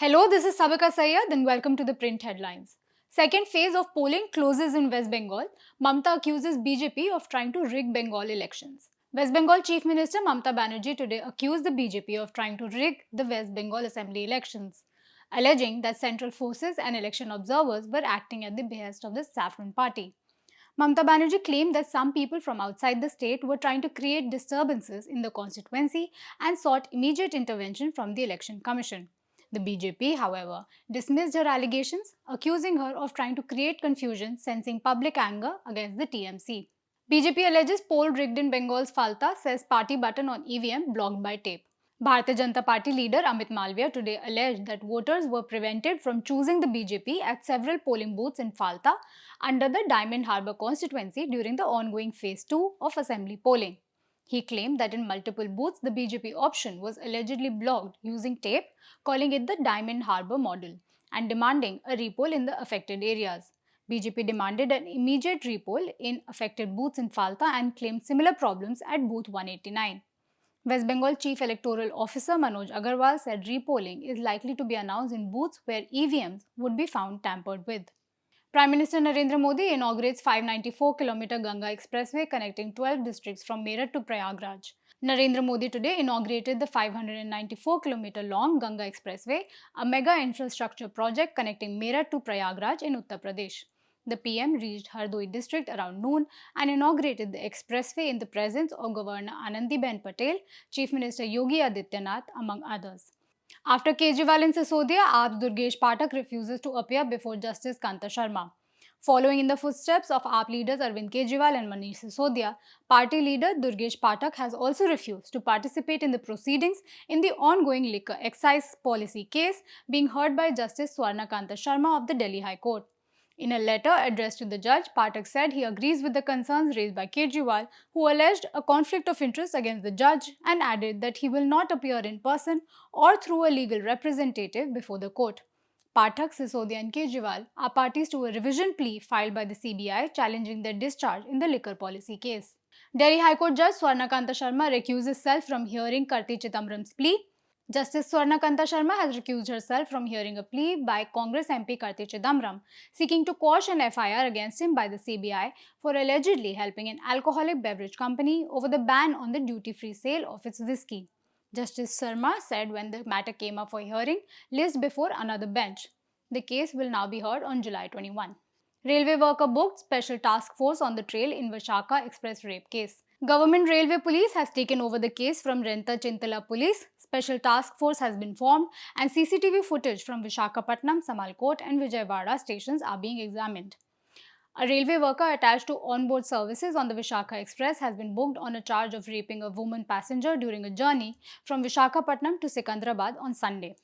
Hello, this is Sabika Syed and welcome to the print headlines. Second phase of polling closes in West Bengal. Mamata accuses BJP of trying to rig Bengal elections. West Bengal Chief Minister Mamata Banerjee today accused the BJP of trying to rig the West Bengal Assembly elections, alleging that central forces and election observers were acting at the behest of the Saffron Party. Mamata Banerjee claimed that some people from outside the state were trying to create disturbances in the constituency and sought immediate intervention from the Election Commission. The BJP, however, dismissed her allegations, accusing her of trying to create confusion, sensing public anger against the TMC. BJP alleges poll rigged in Bengal's Falta, says party button on EVM blocked by tape. Bharatiya Janata Party leader Amit Malviya today alleged that voters were prevented from choosing the BJP at several polling booths in Falta under the Diamond Harbour constituency during the ongoing phase 2 of assembly polling. He claimed that in multiple booths the BJP option was allegedly blocked using tape, calling it the Diamond Harbour model, and demanding a repoll in the affected areas. BJP demanded an immediate repoll in affected booths in Falta and claimed similar problems at booth 189. West Bengal Chief Electoral Officer Manoj Agarwal said repolling is likely to be announced in booths where EVMs would be found tampered with. Prime Minister Narendra Modi inaugurates 594-kilometer Ganga Expressway connecting 12 districts from Meerut to Prayagraj. Narendra Modi today inaugurated the 594-kilometer long Ganga Expressway, a mega infrastructure project connecting Meerut to Prayagraj in Uttar Pradesh. The PM reached Hardoi district around noon and inaugurated the expressway in the presence of Governor Anandiben Patel, Chief Minister Yogi Adityanath, among others. After Kejriwal and Sisodia, AAP's Durgesh Pathak refuses to appear before Justice Kanta Sharma. Following in the footsteps of AAP leaders Arvind Kejriwal and Manish Sisodia, party leader Durgesh Pathak has also refused to participate in the proceedings in the ongoing liquor excise policy case being heard by Justice Kanta Sharma of the Delhi High Court. In a letter addressed to the judge, Pathak said he agrees with the concerns raised by Kejriwal, who alleged a conflict of interest against the judge, and added that he will not appear in person or through a legal representative before the court. Pathak, Sisodia and Kejriwal are parties to a revision plea filed by the CBI challenging their discharge in the liquor policy case. Delhi High Court Judge Swarnakanta Sharma recused herself from hearing Karti Chidambaram's plea. Justice Swarnakanta Sharma has recused herself from hearing a plea by Congress MP Karti Chidambaram, seeking to quash an FIR against him by the CBI for allegedly helping an alcoholic beverage company over the ban on the duty-free sale of its whiskey. Justice Sharma said when the matter came up for hearing, list before another bench. The case will now be heard on July 21. Railway worker booked special task force on the trail in Vishaka Express rape case. Government Railway Police has taken over the case from Renta Chintala Police. Special task force has been formed and CCTV footage from Vishakhapatnam, Samalkot and Vijayawada stations are being examined. A railway worker attached to onboard services on the Vishakha Express has been booked on a charge of raping a woman passenger during a journey from Vishakhapatnam to Secunderabad on Sunday.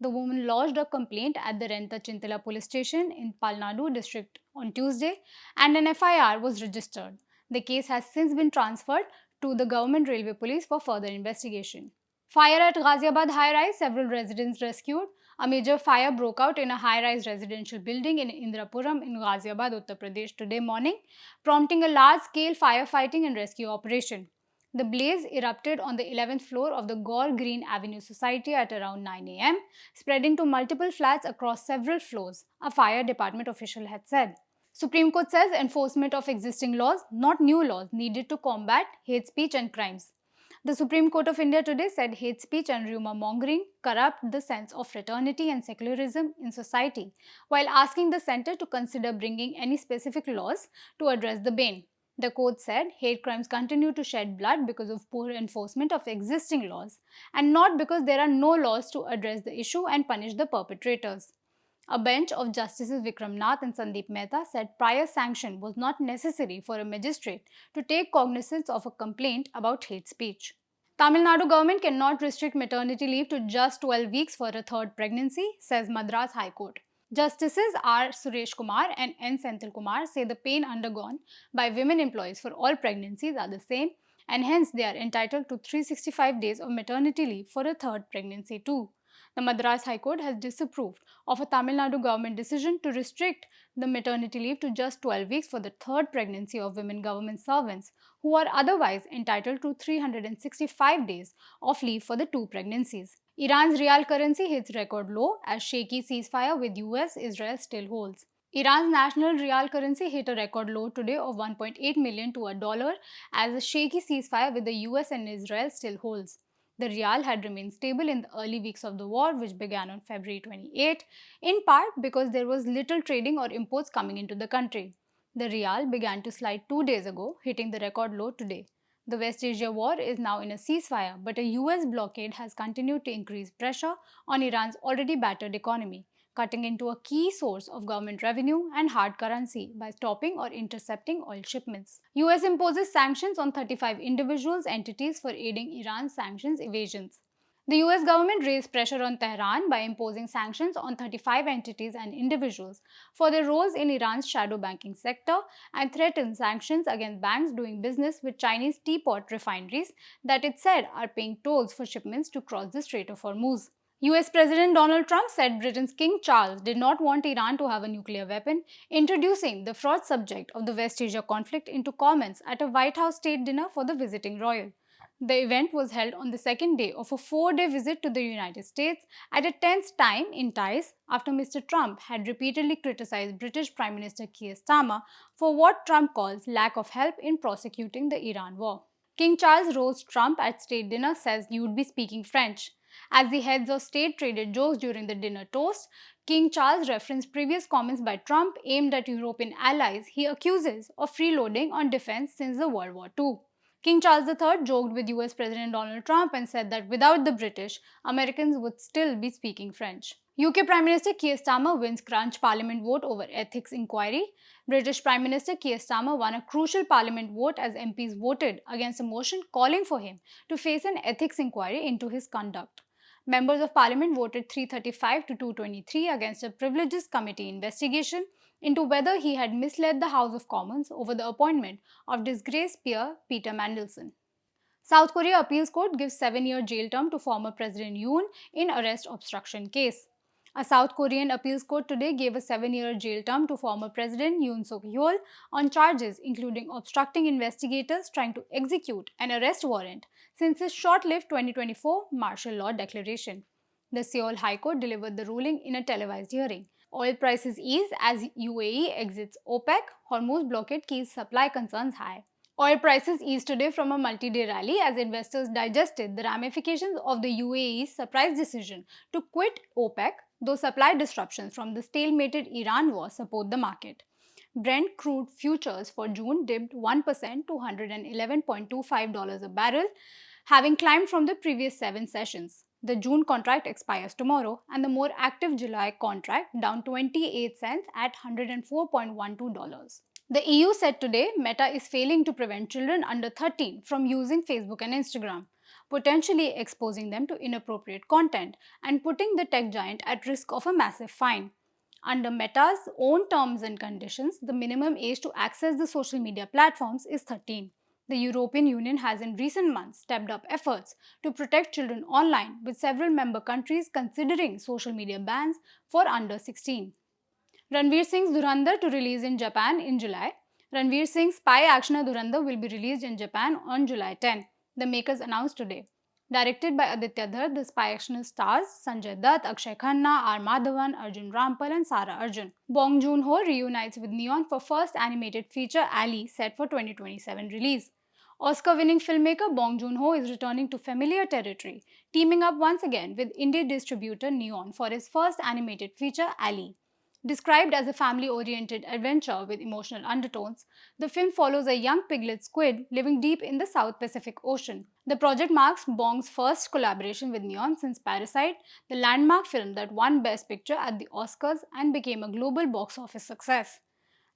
The woman lodged a complaint at the Renta Chintala police station in Palnadu district on Tuesday and an FIR was registered. The case has since been transferred to the Government Railway Police for further investigation. Fire at Ghaziabad high-rise, several residents rescued. A major fire broke out in a high-rise residential building in Indrapuram in Ghaziabad, Uttar Pradesh today morning, prompting a large-scale firefighting and rescue operation. The blaze erupted on the 11th floor of the Gaur Green Avenue Society at around 9 am, spreading to multiple flats across several floors, a fire department official had said. Supreme Court says enforcement of existing laws, not new laws, needed to combat hate speech and crimes. The Supreme Court of India today said hate speech and rumor mongering corrupt the sense of fraternity and secularism in society, while asking the centre to consider bringing any specific laws to address the bane. The court said hate crimes continue to shed blood because of poor enforcement of existing laws and not because there are no laws to address the issue and punish the perpetrators. A bench of Justices Vikram Nath and Sandeep Mehta said prior sanction was not necessary for a magistrate to take cognizance of a complaint about hate speech. Tamil Nadu government cannot restrict maternity leave to just 12 weeks for a third pregnancy, says Madras High Court. Justices R. Suresh Kumar and N. Senthil Kumar say the pain undergone by women employees for all pregnancies are the same and hence they are entitled to 365 days of maternity leave for a third pregnancy too. The Madras High Court has disapproved of a Tamil Nadu government decision to restrict the maternity leave to just 12 weeks for the third pregnancy of women government servants who are otherwise entitled to 365 days of leave for the two pregnancies. Iran's rial currency hits record low as shaky ceasefire with US-Israel still holds. Iran's national rial currency hit a record low today of 1.8 million to a dollar as a shaky ceasefire with the US and Israel still holds. The rial had remained stable in the early weeks of the war, which began on February 28, in part because there was little trading or imports coming into the country. The rial began to slide 2 days ago, hitting the record low today. The West Asia war is now in a ceasefire, but a US blockade has continued to increase pressure on Iran's already battered economy, cutting into a key source of government revenue and hard currency by stopping or intercepting oil shipments. US imposes sanctions on 35 individuals entities for aiding Iran's sanctions evasions. The US government raised pressure on Tehran by imposing sanctions on 35 entities and individuals for their roles in Iran's shadow banking sector and threatened sanctions against banks doing business with Chinese teapot refineries that it said are paying tolls for shipments to cross the Strait of Hormuz. US President Donald Trump said Britain's King Charles did not want Iran to have a nuclear weapon, introducing the fraught subject of the West Asia conflict into comments at a White House state dinner for the visiting royal. The event was held on the second day of a 4-day visit to the United States at a tense time in ties after Mr. Trump had repeatedly criticized British Prime Minister Keir Starmer for what Trump calls lack of help in prosecuting the Iran war. King Charles roast Trump at state dinner says you'd be speaking French. As the heads of state traded jokes during the dinner toast, King Charles referenced previous comments by Trump aimed at European allies he accuses of freeloading on defense since the World War II. King Charles III joked with US President Donald Trump and said that without the British, Americans would still be speaking French. UK Prime Minister Keir Starmer wins crunch parliament vote over ethics inquiry. British Prime Minister Keir Starmer won a crucial parliament vote as MPs voted against a motion calling for him to face an ethics inquiry into his conduct. Members of Parliament voted 335 to 223 against a Privileges Committee investigation into whether he had misled the House of Commons over the appointment of disgraced peer Peter Mandelson. South Korea appeals court gives 7-year jail term to former President Yoon in arrest obstruction case. A South Korean appeals court today gave a 7-year jail term to former President Yoon Suk-yeol on charges including obstructing investigators trying to execute an arrest warrant since his short-lived 2024 martial law declaration. The Seoul High Court delivered the ruling in a televised hearing. Oil prices ease as UAE exits OPEC, Hormuz blockade keeps supply concerns high. Oil prices eased today from a multi-day rally as investors digested the ramifications of the UAE's surprise decision to quit OPEC, though supply disruptions from the stalemated Iran war support the market. Brent crude futures for June dipped 1% to $111.25 a barrel, having climbed from the previous 7 sessions. The June contract expires tomorrow, and the more active July contract down 28 cents at $104.12. The EU said today Meta is failing to prevent children under 13 from using Facebook and Instagram, potentially exposing them to inappropriate content and putting the tech giant at risk of a massive fine. Under Meta's own terms and conditions, the minimum age to access the social media platforms is 13. The European Union has in recent months stepped up efforts to protect children online, with several member countries considering social media bans for under 16. Ranveer Singh's Dhurandhar to release in Japan in July. Ranveer Singh's spy actioner Dhurandhar will be released in Japan on July 10, the makers announced today. Directed by Aditya Dhar, the spy actioner stars Sanjay Dutt, Akshay Khanna, R. Madhavan, Arjun Rampal and Sara Arjun. Bong Joon-ho reunites with Neon for first animated feature Ali set for 2027 release. Oscar-winning filmmaker Bong Joon-ho is returning to familiar territory, teaming up once again with indie distributor Neon for his first animated feature Ali. Described as a family-oriented adventure with emotional undertones, the film follows a young piglet squid living deep in the South Pacific Ocean. The project marks Bong's first collaboration with Neon since Parasite, the landmark film that won Best Picture at the Oscars and became a global box office success.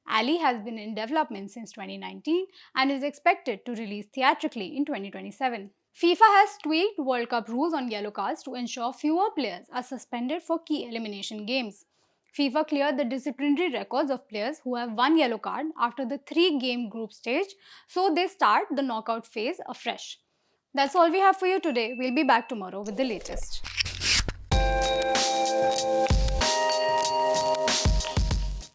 Ali has been in development since 2019 and is expected to release theatrically in 2027. FIFA has tweaked World Cup rules on yellow cards to ensure fewer players are suspended for key elimination games. FIFA cleared the disciplinary records of players who have one yellow card after the 3-game group stage, so they start the knockout phase afresh. That's all we have for you today. We'll be back tomorrow with the latest.